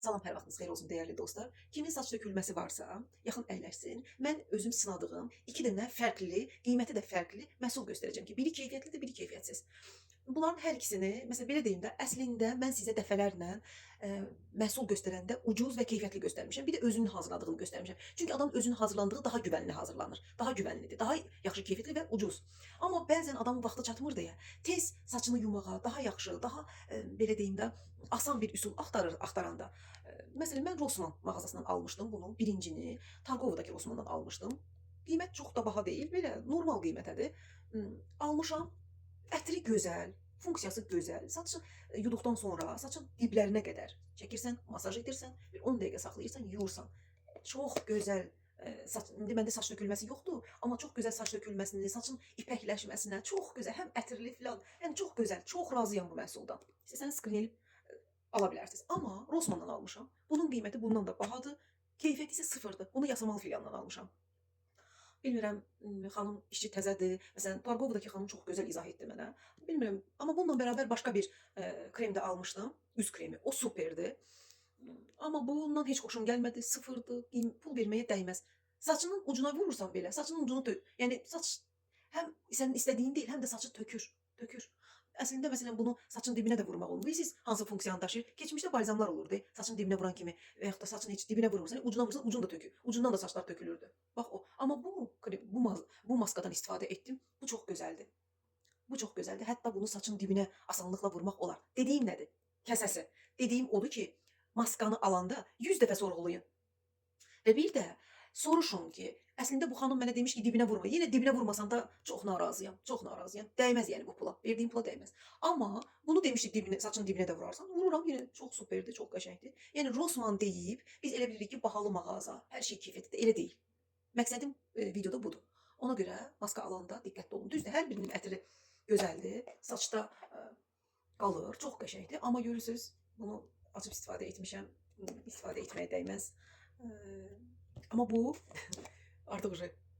Salam, hər vaxtınız xeyir olsun dəyərli dostlar. Kimin saç tökülməsi varsa, yaxın əyləşsin. Mən özüm sınadığım 2 dənə fərqli, qiyməti də fərqli məhsul göstərəcəm ki, biri keyfiyyətlidir, biri keyfiyyətsiz. Bunların hər ikisini, məsələn belə deyim də, əslində mən sizə dəfələrlə məhsul göstərəndə ucuz və keyfiyyətli göstərmişəm. Bir də özünün hazırladığını göstərmişəm. Çünki adam özünün hazırlandığı daha güvənli hazırlanır. Daha güvənlidir, daha yaxşı keyfiyyətli və ucuz. Amma bəzən adamın vaxtı çatmır deyə tez saçını yumağa, daha yaxşı, daha belə deyim də, asan bir üsul axtaranda. Məsələn, mən Rossmann mağazasından almışdım bunu, birincini. Targovadakı Rossmanndan almışdım. Qiymət çox da baha deyil, belə normal qiymətədir. Almışam. Ətri gözəl, funksiyası gözəl. Saçı yuduqdan sonra saçın diblərinə qədər çəkirsən, masaj edirsən, bir 10 dəqiqə saxlayırsan, yuyursan. Çox gözəl saç, indi məndə saç tökülməsi yoxdur, amma çox gözəl saç tökülməsini, saçın ipəkləşməsinə, çox gözəl, həm ətirli filan, yəni çox gözəl, çox razıyam bu məhsuldan. İstəsəniz skrin elib ala bilərsiniz. Amma Rossmanndan almışam. Bunun qiyməti bundan da bahadır. Keyfiyyəti isə sıfırdır. Bunu Yasamal filialından almışam. Bilmirəm, xanım işçi təzədir. Məsələn, Targovadakı xanım çox gözəl izah etdi mənə. Bilmirəm, amma bununla bərabər başqa bir krem də almışdım. Üz kremi. O superdir. Amma bundan heç xoşum gəlmədi. Sıfırdır. Pul verməyə dəyməz. Saçının ucuna vurursan belə, saçının ucunu yəni saç həm sənin istədiyin deyil, həm də saçı tökür. Tökür. Əslində məsələn bunu saçın dibinə də vurmaq olur. Bilirsiniz hansı funksiyanı daşıyır? Keçmişdə balzamlar olurdu. Saçın dibinə vuran kimi və yaxud da saçın heç dibinə vurmursan, ucuna vursan ucun da tökür. Ucundan da saçlar tökülürdü. Bax o. Amma bu maskadan istifadə etdim. Bu çox gözəldir. Bu çox gözəldir. Hətta bunu saçın dibinə asanlıqla vurmaq olar. Dediyim nədir? Kəsəsi. Dediyim odur ki, maskanı alanda 100 dəfə sorğulayın. Və bir də soruşun ki, əslində bu xanım mənə demiş ki, dibinə vurma. Yenə dibinə vurmasan da çox narazıyam, çox narazıyam. Dəyməz yəni bu pula, verdiyim pula dəyməz. Amma bunu demişdik dibinə, saçın dibinə də vurarsan, vururam yenə çox superdir, çox qəşəngdir. Yəni Rossmann deyib, biz elə bilirik ki, bahalı mağaza, hər şey keyfiyyətlidir, elə deyil. Məqsədim videoda budur. Ona görə maska alanda diqqətli olun. Düzdür, hər birinin ətri gözəldir, saçda qalır, çox qəşəngdir. Amma görürsüz, bunu açıb istifadə etmişəm, istifadə etməyə dəyməz. Amma bu artıq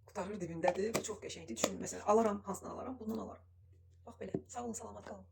qurtarır dibindədir. Bu çox qəşəngdir. Düşünün, məsələn, alaram, hansını alaram? Bundan alaram. Bax belə. Sağ olun, salamat qalın.